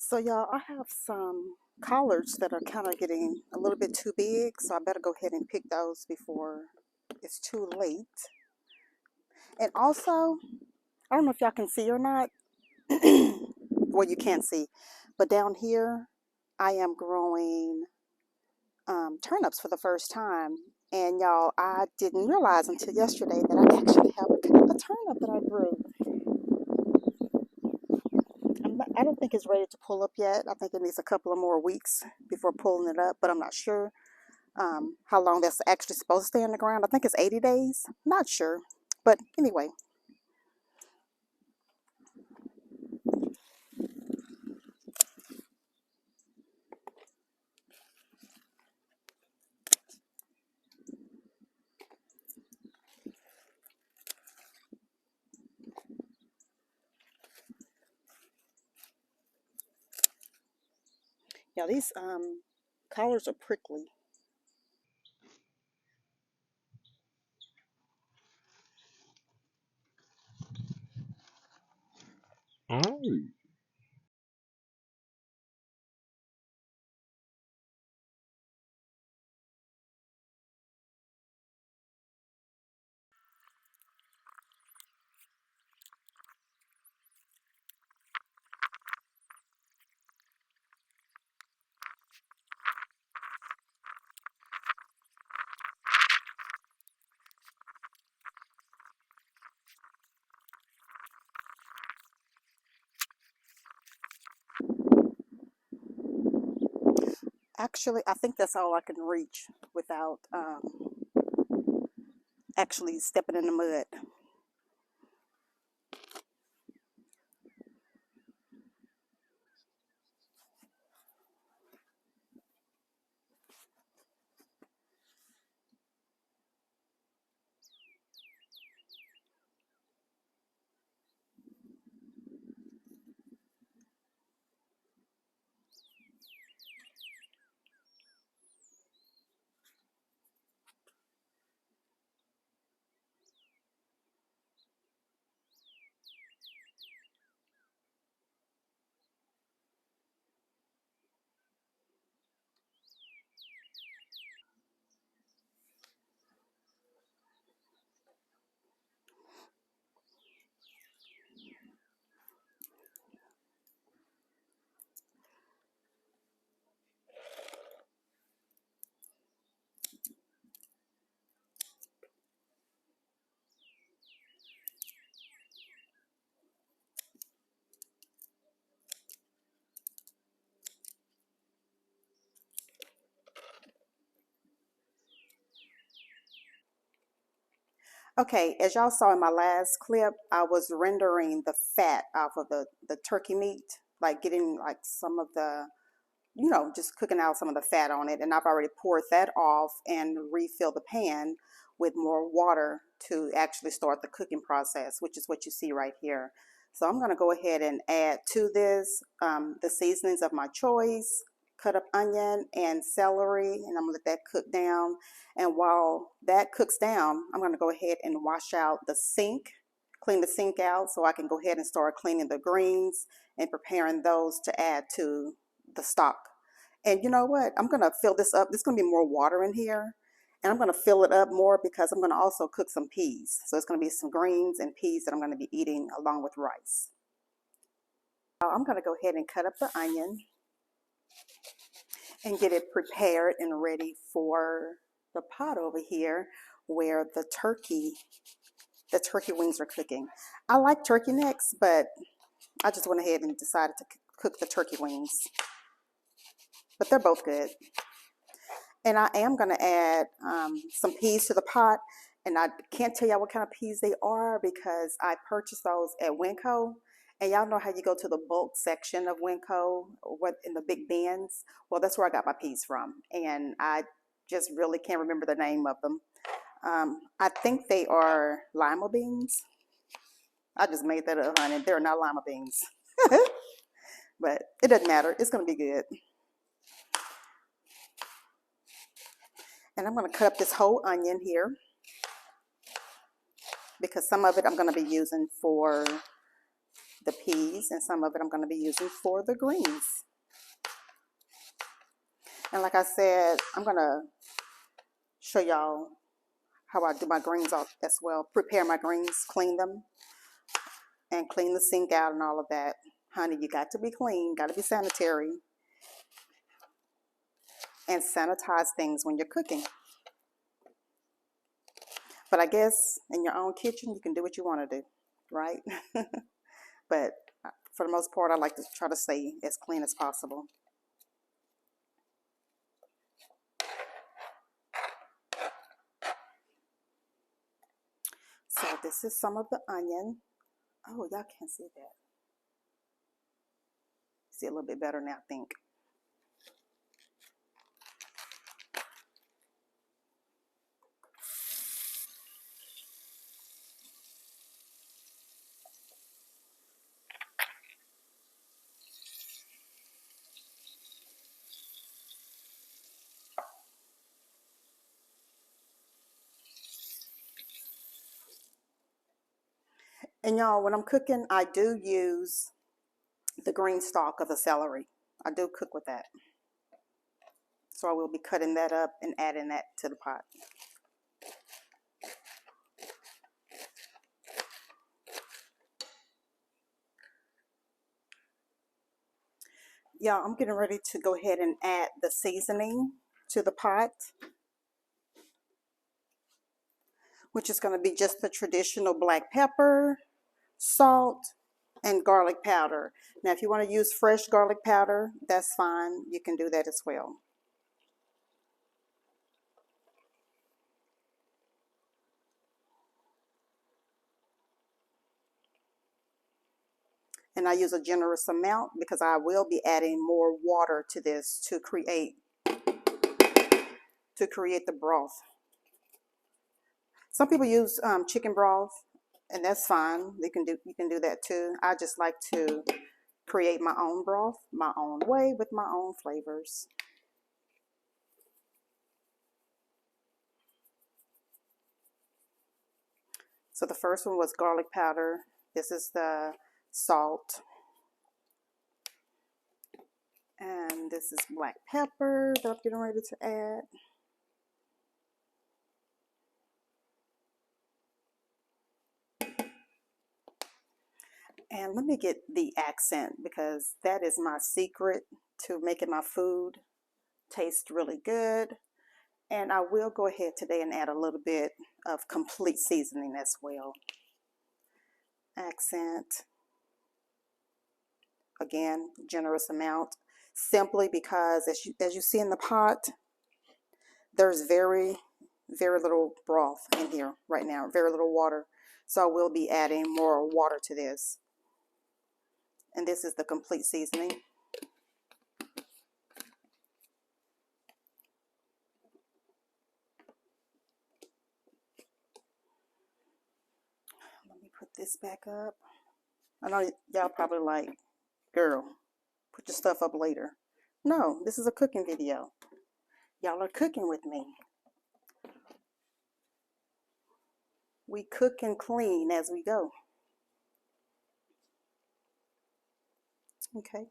So y'all, I have some collards that are kind of getting a little bit too big, so I better go ahead and pick those before it's too late. And also, I don't know if y'all can see or not. Well, you can't see, but down here, I am growing turnips for the first time. And y'all, I didn't realize until yesterday that I actually have a turnip that I grew. I don't think it's ready to pull up yet. I think it needs a couple of more weeks before pulling it up, but I'm not sure how long that's actually supposed to stay in the ground. I think it's 80 days. Not sure. But anyway, yeah, these collars are prickly. Oh, Actually, I think that's all I can reach without actually stepping in the mud. Okay, as y'all saw in my last clip, I was rendering the fat off of the turkey meat, like getting like some of the, just cooking out some of the fat on it. And I've already poured that off and refilled the pan with more water to actually start the cooking process, which is what you see right here. So I'm going to go ahead and add to this the seasonings of my choice, cut up onion and celery, and I'm going to let that cook down. And while that cooks down, I'm going to go ahead and wash out the sink, clean the sink out so I can go ahead and start cleaning the greens and preparing those to add to the stock. And you know what? I'm going to fill this up. There's going to be more water in here. And I'm going to fill it up more because I'm going to also cook some peas. So it's going to be some greens and peas that I'm going to be eating along with rice. I'm going to go ahead and cut up the onion and get it prepared and ready for the pot over here where the turkey wings are cooking. I like turkey necks, but I just went ahead and decided to cook the turkey wings. But they're both good. And I am going to add some peas to the pot. And I can't tell y'all what kind of peas they are because I purchased those at Winco. And y'all know how you go to the bulk section of Winco, what in the big bins? Well, that's where I got my peas from. And I just really can't remember the name of them. I think they are lima beans. I just made that up, honey. They're not lima beans. But it doesn't matter. It's going to be good. And I'm going to cut up this whole onion here because some of it I'm going to be using for the peas, and some of it I'm going to be using for the greens. And like I said, I'm going to show y'all how I do my greens as well. Prepare my greens, clean them, and clean the sink out and all of that. Honey, you got to be clean, got to be sanitary, and sanitize things when you're cooking. But I guess in your own kitchen, you can do what you want to do, right? But for the most part, I like to try to stay as clean as possible. So this is some of the onion. Oh, y'all can't see that. See a little bit better now, I think. And y'all, when I'm cooking, I do use the green stalk of the celery. I do cook with that. So I will be cutting that up and adding that to the pot. Yeah, I'm getting ready to go ahead and add the seasoning to the pot, which is going to be just the traditional black pepper, salt, and garlic powder. Now, if you want to use fresh garlic powder, that's fine. You can do that as well. And I use a generous amount because I will be adding more water to this to create the broth. Some people use chicken broth, and that's fine. You can do that too. I just like to create my own broth, my own way, with my own flavors. So the first one was garlic powder. This is the salt. And this is black pepper that I'm getting ready to add. And let me get the accent, because that is my secret to making my food taste really good. And I will go ahead today and add a little bit of complete seasoning as well. Accent. Again, generous amount. Simply because as you see in the pot, there's very little broth in here right now, very little water. So I will be adding more water to this. And this is the complete seasoning. Let me put this back up. I know y'all probably like, girl, put your stuff up later. No, this is a cooking video. Y'all are cooking with me. We cook and clean as we go. Okay.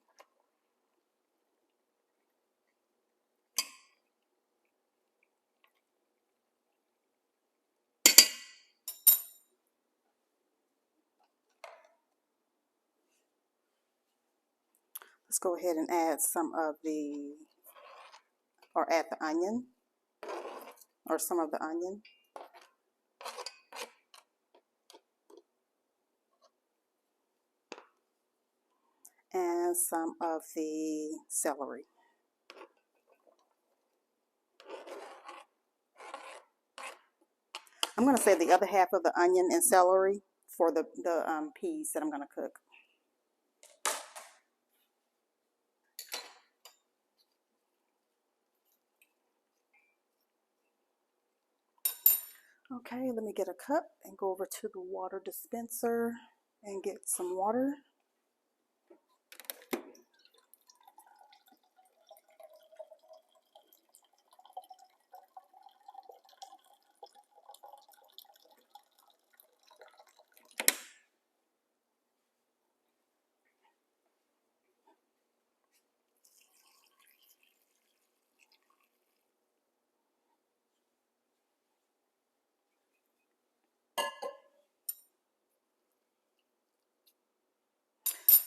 Let's go ahead and add add the onion, or some of the onion. And some of the celery. I'm going to save the other half of the onion and celery for the peas that I'm going to cook. Okay, let me get a cup and go over to the water dispenser and get some water.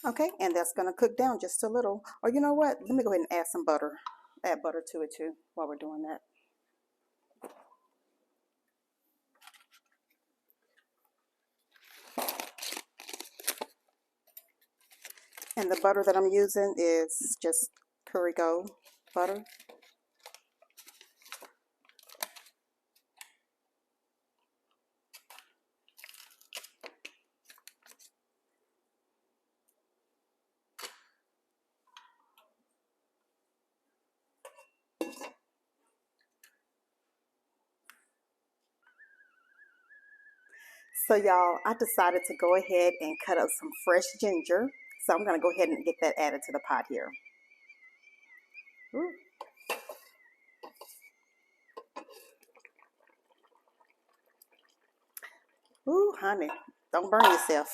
Okay, and that's gonna cook down just a little. Or you know what? Let me go ahead and add some butter. Add butter to it too while we're doing that. And the butter that I'm using is just Kerrygold butter. So y'all, I decided to go ahead and cut up some fresh ginger. So I'm gonna go ahead and get that added to the pot here. Ooh. Ooh, honey, don't burn yourself.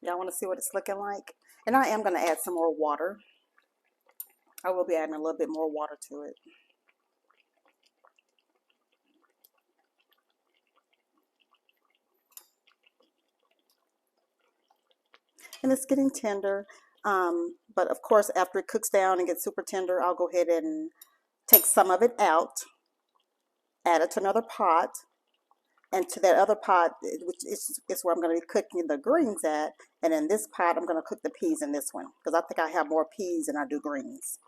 Y'all want to see what it's looking like? And I am going to add some more water. I will be adding a little bit more water to it. And it's getting tender. But of course, after it cooks down and gets super tender, I'll go ahead and take some of it out, add it to another pot, and to that other pot, which is where I'm going to be cooking the greens at. And in this pot, I'm going to cook the peas in this one because I think I have more peas than I do greens.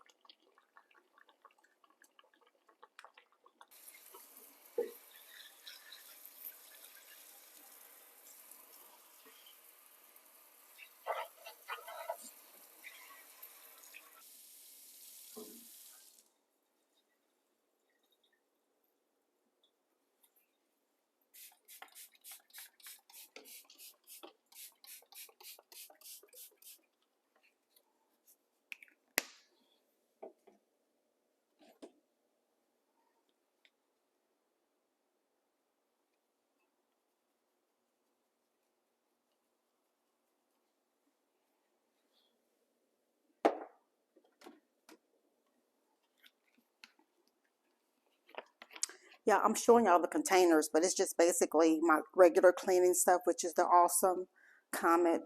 Yeah, I'm showing y'all the containers, but it's just basically my regular cleaning stuff, which is the Awesome, Comet,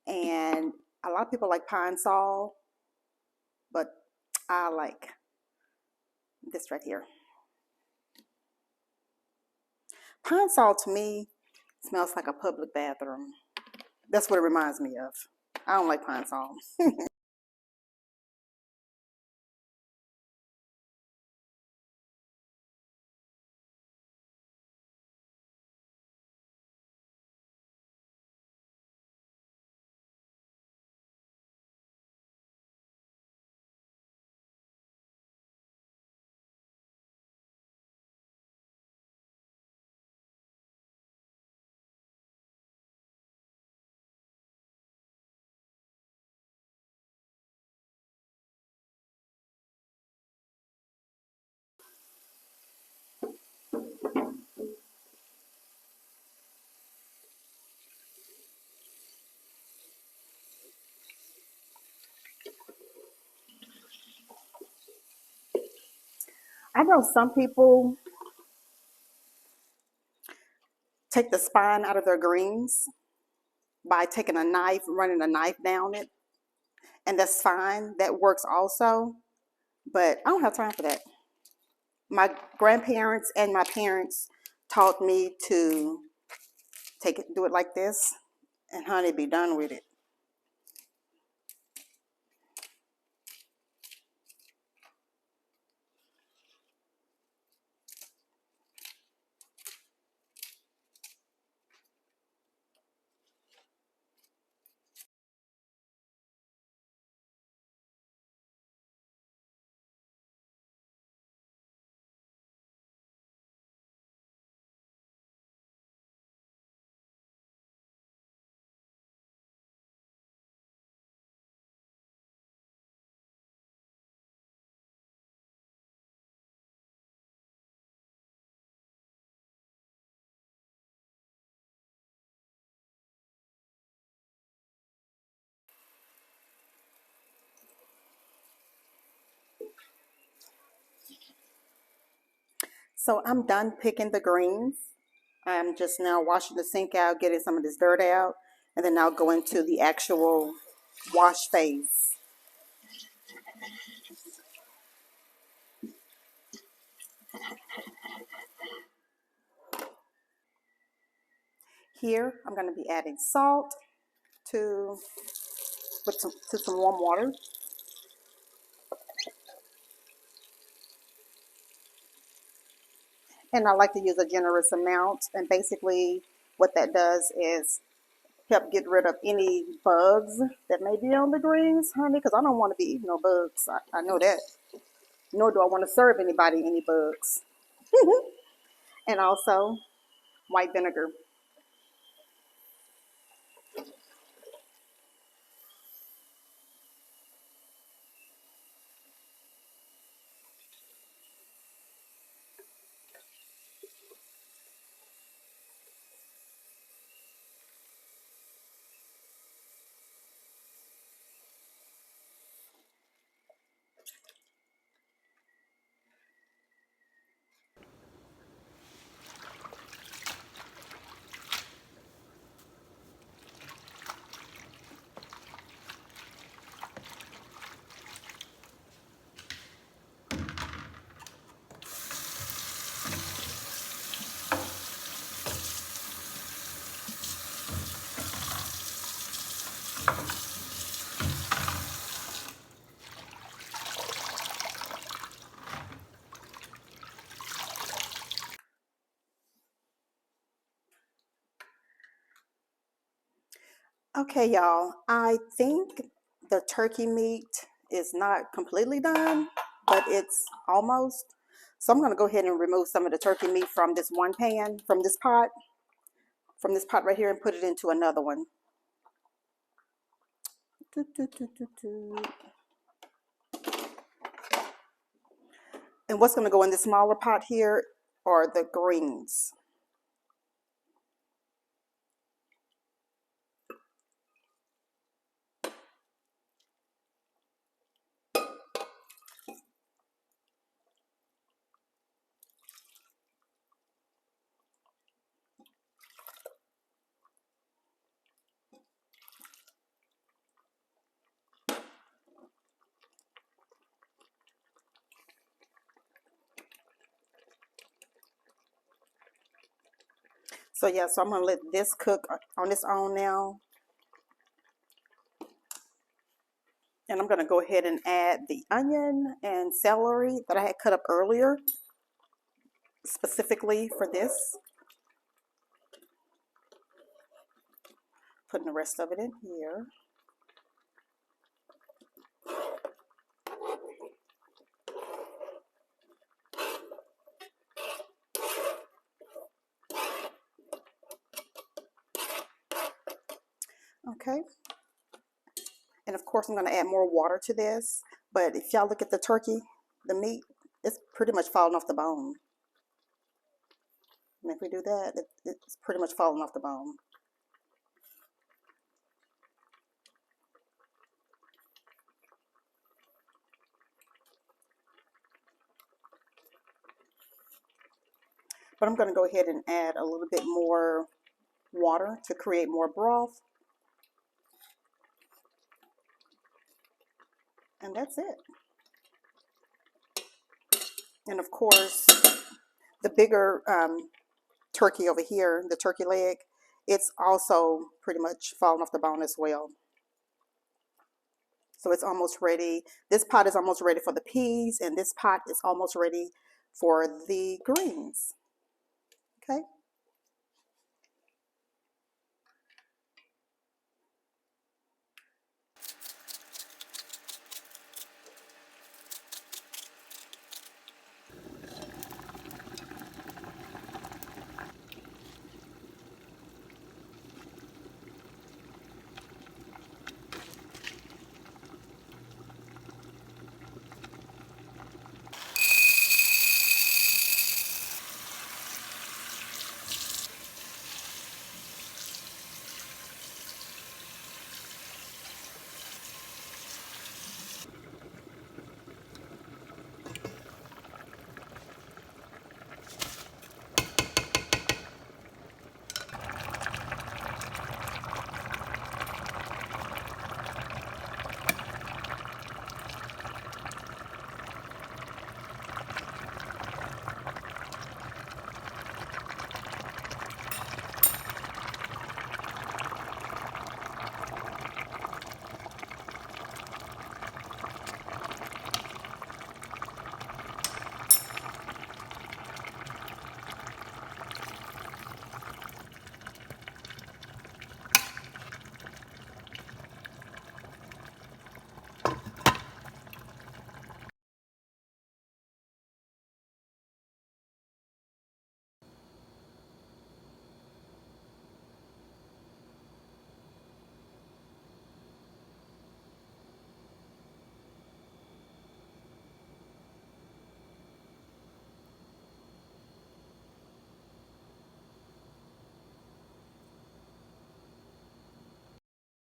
and a lot of people like Pine Sol, but I like this right here. Pine Sol to me smells like a public bathroom. That's what it reminds me of. I don't like Pine Sol. I know some people take the spine out of their greens by taking a knife, running a knife down it, and that's fine. That works also, but I don't have time for that. My grandparents and my parents taught me to take it, do it like this, and honey, be done with it. So I'm done picking the greens. I'm just now washing the sink out, getting some of this dirt out, and then I'll go into the actual wash phase. Here, I'm going to be adding salt to some warm water. And I like to use a generous amount. And basically, what that does is help get rid of any bugs that may be on the greens, honey, because I don't want to be eating no bugs. I know that. Nor do I want to serve anybody any bugs. And also, white vinegar. Okay, y'all, I think the turkey meat is not completely done, but it's almost. So I'm going to go ahead and remove some of the turkey meat from this one pan, from this pot right here, and put it into another one. And what's going to go in the smaller pot here are the greens. So yeah, so I'm going to let this cook on its own now. And I'm going to go ahead and add the onion and celery that I had cut up earlier, specifically for this. Putting the rest of it in here. Okay. And of course, I'm going to add more water to this. But if y'all look at the turkey, the meat, it's pretty much falling off the bone. And if we do that, it's pretty much falling off the bone. But I'm going to go ahead and add a little bit more water to create more broth. And that's it. And of course, the bigger turkey over here, the turkey leg, it's also pretty much falling off the bone as well. So it's almost ready. This pot is almost ready for the peas, and this pot is almost ready for the greens. Okay.